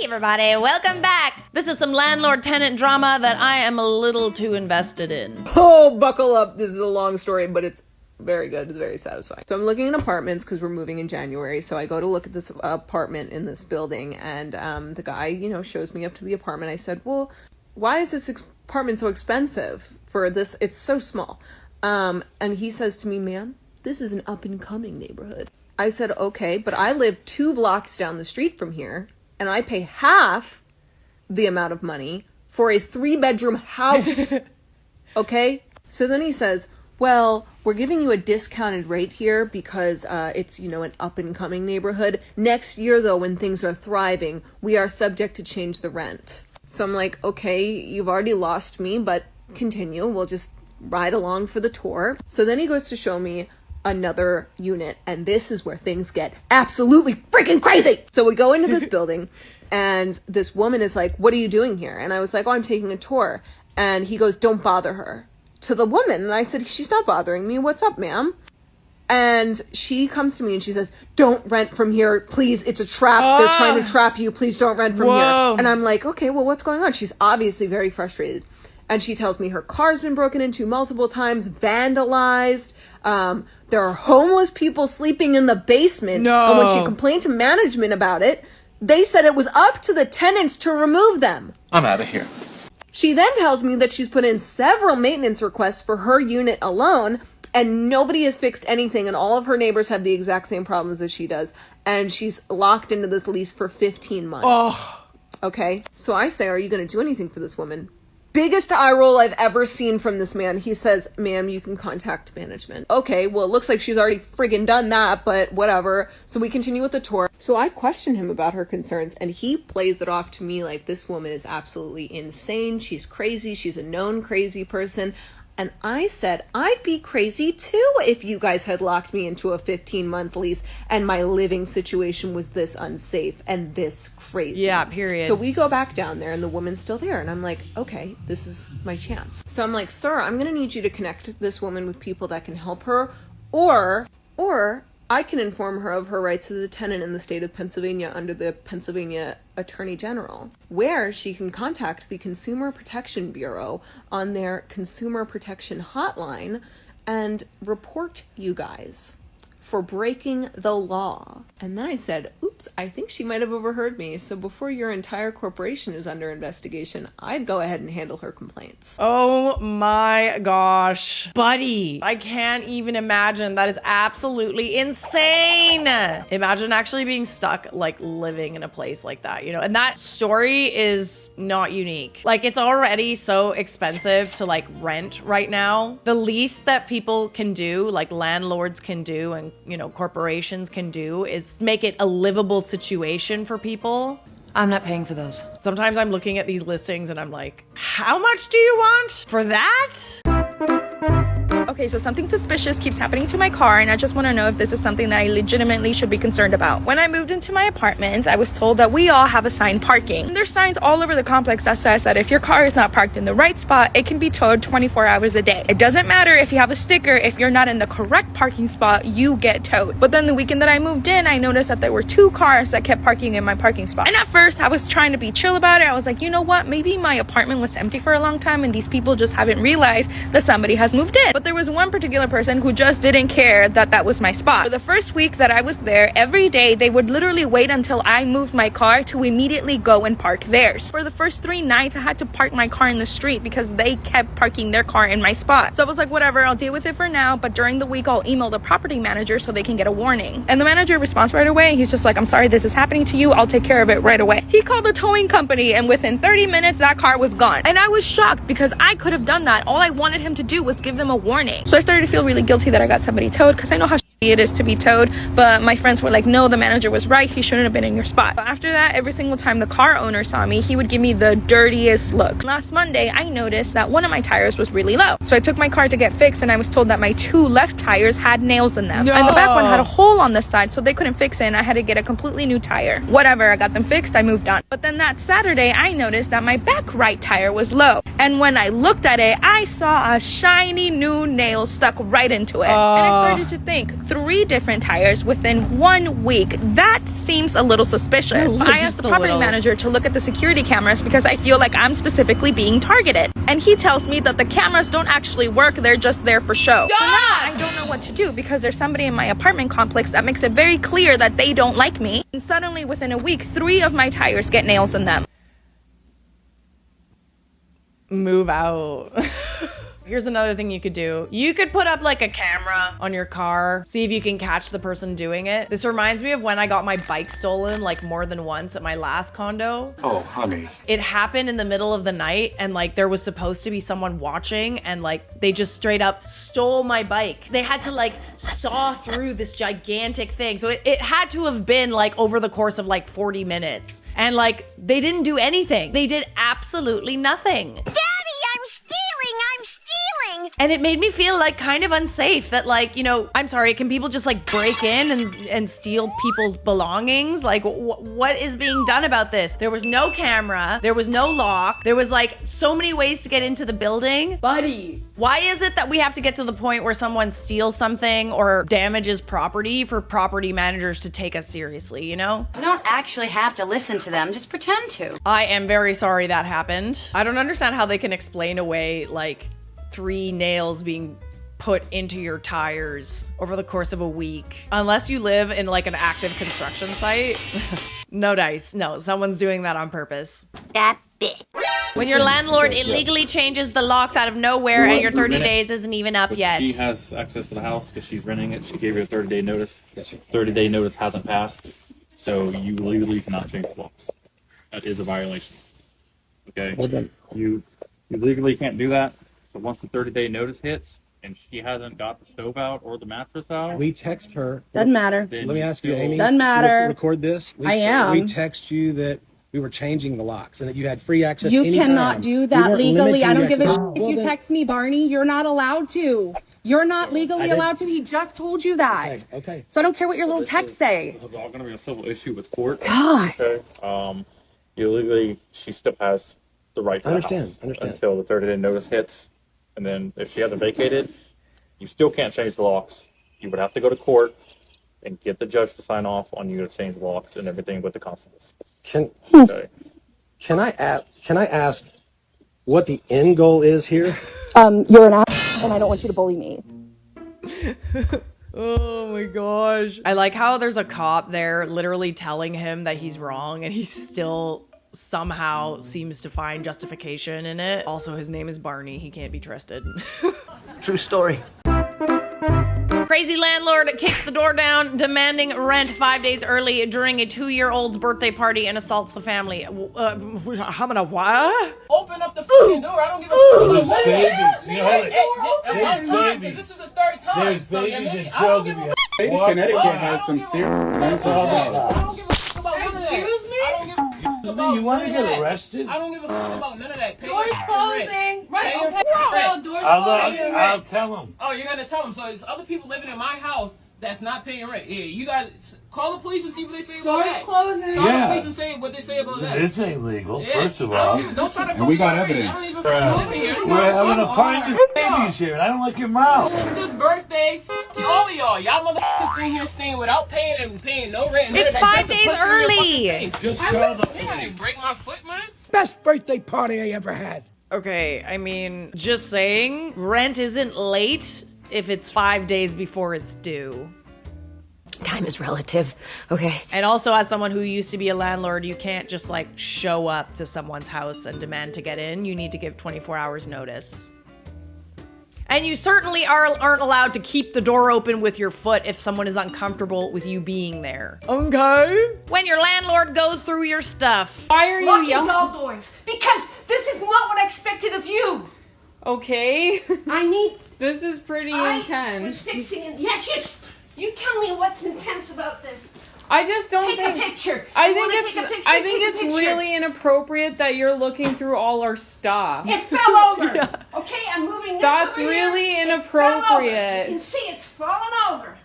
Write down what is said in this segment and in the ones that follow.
everybody, welcome back. This is some landlord-tenant drama that I am a little too invested in. Oh, buckle up. This is a long story, but it's very good. It's very satisfying. So I'm looking at apartments because we're moving in January. So I go to look at this apartment in this building, and the guy, shows me up to the apartment. I said, well, why is this apartment so expensive for this? It's so small. And he says to me, ma'am, this is an up-and-coming neighborhood. I said, okay, but I live 2 blocks down the street from here, and I pay half the amount of money for a 3-bedroom house. Okay? So then he says, well, we're giving you a discounted rate here because it's, an up-and-coming neighborhood. Next year, though, when things are thriving, we are subject to change the rent. So I'm like, okay, you've already lost me, but continue. We'll just ride along for the tour. So then he goes to show me another unit, and this is where things get absolutely freaking crazy. So we go into this building, and this woman is like, what are you doing here? And I was like, oh, I'm taking a tour. And he goes, don't bother her. To the woman. And I said, she's not bothering me. What's up, ma'am? And she comes to me and she says, don't rent from here, please. It's a trap. They're trying to trap you. Please don't rent from here. And I'm like, okay, well, what's going on? She's obviously very frustrated. And she tells me her car's been broken into multiple times, vandalized. There are homeless people sleeping in the basement. No. And when she complained to management about it, they said it was up to the tenants to remove them. I'm out of here. She then tells me that she's put in several maintenance requests for her unit alone, and nobody has fixed anything, and all of her neighbors have the exact same problems as she does. And she's locked into this lease for 15 months. Oh. Okay, so I say, are you going to do anything for this woman? Biggest eye roll I've ever seen from this man. He says, ma'am, you can contact management. Okay, well, it looks like she's already friggin' done that, but whatever. So we continue with the tour. So I question him about her concerns, and he plays it off to me like this woman is absolutely insane. She's crazy. She's a known crazy person. And I said, I'd be crazy too if you guys had locked me into a 15-month lease and my living situation was this unsafe and this crazy. Yeah, period. So we go back down there and the woman's still there. And I'm like, okay, this is my chance. So I'm like, sir, I'm going to need you to connect this woman with people that can help her, or I can inform her of her rights as a tenant in the state of Pennsylvania under the Pennsylvania Attorney General, where she can contact the Consumer Protection Bureau on their Consumer Protection Hotline and report you guys for breaking the law. And then I said, oops, I think she might have overheard me. So before your entire corporation is under investigation, I'd go ahead and handle her complaints. Oh my gosh. Buddy, I can't even imagine. That is absolutely insane. Imagine actually being stuck, like living in a place like that, And that story is not unique. Like, it's already so expensive to like rent right now. The least that people can do, like landlords can do, and corporations can do, is make it a livable situation for people. I'm not paying for those. Sometimes I'm looking at these listings and I'm like, how much do you want for that? Okay, so something suspicious keeps happening to my car, and I just want to know if this is something that I legitimately should be concerned about. When I moved into my apartments, I was told that we all have assigned parking. There's signs all over the complex that says that if your car is not parked in the right spot, it can be towed 24 hours a day. It doesn't matter if you have a sticker, if you're not in the correct parking spot, you get towed. But then the weekend that I moved in, I noticed that there were 2 cars that kept parking in my parking spot. And at first, I was trying to be chill about it. I was like, you know what? Maybe my apartment was empty for a long time and these people just haven't realized that somebody has moved in. But there was one particular person who just didn't care that that was my spot. For the first week that I was there, every day they would literally wait until I moved my car to immediately go and park theirs. For the first 3 nights, I had to park my car in the street because they kept parking their car in my spot. So I was like, whatever, I'll deal with it for now, but during the week I'll email the property manager so they can get a warning. And the manager responds right away. He's just like, I'm sorry this is happening to you. I'll take care of it right away. He called the towing company, and within 30 minutes that car was gone. And I was shocked because I could have done that. All I wanted him to do was give them a warning. So I started to feel really guilty that I got somebody towed because I know how shitty it is to be towed, but my friends were like, no, the manager was right, he shouldn't have been in your spot. But after that, every single time the car owner saw me, he would give me the dirtiest looks. Last Monday, I noticed that one of my tires was really low, so I took my car to get fixed, and I was told that my 2 left tires had nails in them, and the back one had a hole on the side, so they couldn't fix it, and I had to get a completely new tire. Whatever, I got them fixed, I moved on. But then that Saturday, I noticed that my back right tire was low, and when I looked at it, I saw a shiny new nail stuck right into it. And I started to think, 3 different tires within 1 week. That seems a little suspicious. I asked the property manager to look at the security cameras because I feel like I'm specifically being targeted. And he tells me that the cameras don't actually work, they're just there for show. So now I don't know what to do because there's somebody in my apartment complex that makes it very clear that they don't like me. And suddenly within a week, 3 of my tires get nails in them. Move out. Here's another thing you could do. You could put up like a camera on your car, see if you can catch the person doing it. This reminds me of when I got my bike stolen like more than once at my last condo. Oh, honey. It happened in the middle of the night and like there was supposed to be someone watching and like they just straight up stole my bike. They had to like saw through this gigantic thing. So it had to have been like over the course of like 40 minutes. And like they didn't do anything. They did absolutely nothing. Daddy, I'm stealing! And it made me feel like kind of unsafe that like, you know, I'm sorry, can people just like break in and steal people's belongings? Like what is being done about this? There was no camera, there was no lock, there was like so many ways to get into the building. Buddy, why is it that we have to get to the point where someone steals something or damages property for property managers to take us seriously, you know? You don't actually have to listen to them, just pretend to. I am very sorry that happened. I don't understand how they can explain away like 3 nails being put into your tires over the course of a week. Unless you live in like an active construction site. No dice. No, someone's doing that on purpose. That bitch. When your landlord illegally changes the locks out of nowhere and your 30 days isn't even up yet. She has access to the house because she's renting it. She gave you a 30-day notice. Yes, sir. 30-day notice hasn't passed, so you legally cannot change the locks. That is a violation. Okay? Well done. You legally can't do that. So once the 30-day notice hits and she hasn't got the stove out or the mattress out, We text her. Doesn't matter. then Let me ask you, still- Amy. Doesn't matter. Record this. I am. We text you that we were changing the locks and that you had free access You anytime. cannot do We that weren't legally. limiting I don't you give a access. shit if Well, you then- text me, Barney. You're not allowed to. You're not legally didn't- allowed to. He just told you that. Okay. So I don't care what your little texts say. This is all going to be a civil issue with court. God. Okay. Illegally, she still has the right to the Understand, house understand. until the 30-day notice hits. And then if she hasn't vacated, you still can't change the locks. You would have to go to court and get the judge to sign off on you to change the locks and everything with the constables. Okay. Can I ask what the end goal is here? You're an ass, and I don't want you to bully me. Oh my gosh. I like how there's a cop there literally telling him that he's wrong and he still somehow seems to find justification in it. Also, his name is Barney. He can't be trusted. True story. Crazy landlord kicks the door down, demanding rent 5 days early during a 2-year-old's birthday party and assaults the family. How many what? Open up the fucking door. I don't give a fuck. There's babies. This is the 3rd time. There's So, babies maybe- and I don't give children. a State of Connecticut has some serious mental health. I don't give a fuck about none of that. Excuse me? I don't give a fuck about You want to none of get that. arrested? I don't give a fuck about none of that. Pay Doors your rent. closing. Right, Pay your okay. rent. Doors I'll closing. tell them. Oh, you're gonna tell them. So there's other people living in my house that's not paying rent. Yeah, you guys call the police and see what they say about Doors that. closing. Call the Yeah. police and say what they say about that. This ain't legal, Yeah. first of I don't all. even- don't try to And we got fucking evidence. I don't even fucking live here. I don't We're give a having a fuck. party with babies here, and I don't like your mouth. This birthday, f*** all of y'all. Y'all motherfuckers in here staying without paying no rent. It's That's 5 just a days put you in your early. fucking thing. Just call the You gonna break my foot, man? best birthday party I ever had. Okay, I mean, just saying, rent isn't late if it's 5 days before it's due. Time is relative, okay? And also, as someone who used to be a landlord, you can't just like show up to someone's house and demand to get in. You need to give 24 hours notice. And you certainly aren't allowed to keep the door open with your foot if someone is uncomfortable with you being there. Okay. When your landlord goes through your stuff. Why are you Locking yelling? all doors. Because this is not what I expected of you. Okay. I need. This is pretty I was fixing it. Yes, you tell me what's intense about this. I just don't Take a picture. I You think wanna it's take a picture? I think Take a it's picture. really inappropriate that you're looking through all our stuff. It fell over. Okay, I'm moving this That's over really here. It inappropriate. fell over. You can see it's fallen over.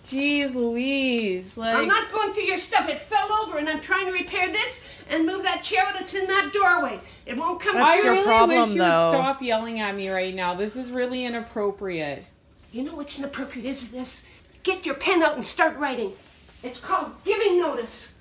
Jeez Louise. Like I'm not going through your stuff. It fell over, and I'm trying to repair this and move that chair that's in that doorway. It won't come That's through. your problem, wish you though. would stop yelling at me right now. This is really inappropriate. You know what's inappropriate is this? Get your pen out and start writing. It's called giving notice.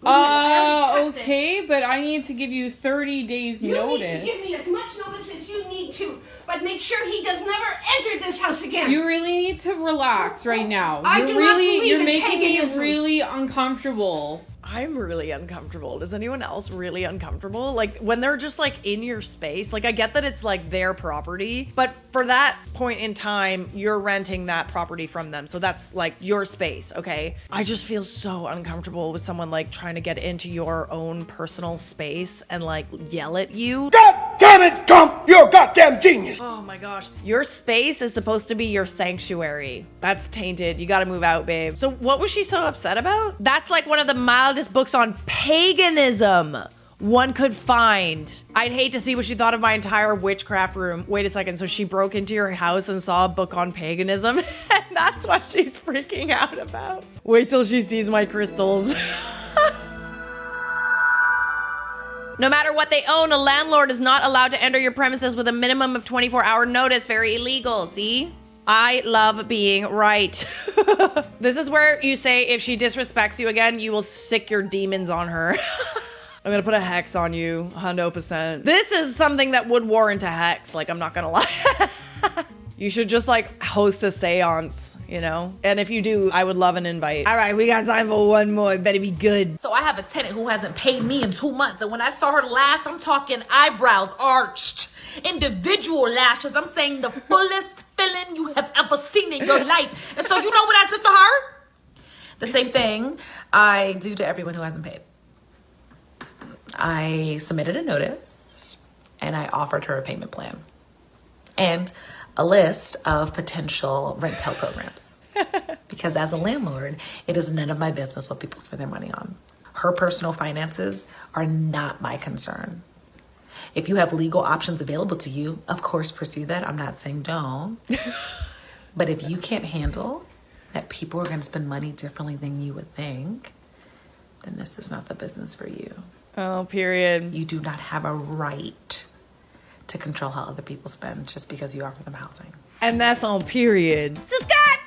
I already cut this. Okay, but I need to give you 30 days notice. You need to give me as much notice as you need to, but make sure he does never enter this house again. You really need to relax right now. I do not believe You're in making paganism. me really uncomfortable. I'm really uncomfortable. Is anyone else really uncomfortable? Like when they're just like in your space, like I get that it's like their property, but for that point in time, you're renting that property from them. So that's like your space, okay? I just feel so uncomfortable with someone like trying to get into your own personal space and like yell at you. God damn it, Gump! You're a goddamn genius! Oh my gosh. Your space is supposed to be your sanctuary. That's tainted. You gotta move out, babe. So what was she so upset about? That's like one of the mildest books on paganism one could find. I'd hate to see what she thought of my entire witchcraft room. Wait a second, so she broke into your house and saw a book on paganism? And that's what she's freaking out about. Wait till she sees my crystals. No matter what they own, a landlord is not allowed to enter your premises with a minimum of 24-hour notice. Very illegal, see? I love being right. This is where you say if she disrespects you again, you will sick your demons on her. I'm gonna put a hex on you, 100%. This is something that would warrant a hex, like I'm not gonna lie. You should just like host a seance, you know? And if you do, I would love an invite. All right, we got time for one more. It better be good. So I have a tenant who hasn't paid me in 2 months. And when I saw her last, I'm talking eyebrows arched, individual lashes. I'm saying the fullest feeling you have ever seen in your life. And so you know what I did to her? The same thing I do to everyone who hasn't paid. I submitted a notice and I offered her a payment plan and a list of potential rent-out programs. Because as a landlord, it is none of my business what people spend their money on. Her personal finances are not my concern. If you have legal options available to you, of course pursue that. I'm not saying don't. But if you can't handle that people are going to spend money differently than you would think, then this is not the business for you. Oh, period. You do not have a right to control how other people spend just because you offer them housing. And that's on period. Subscribe!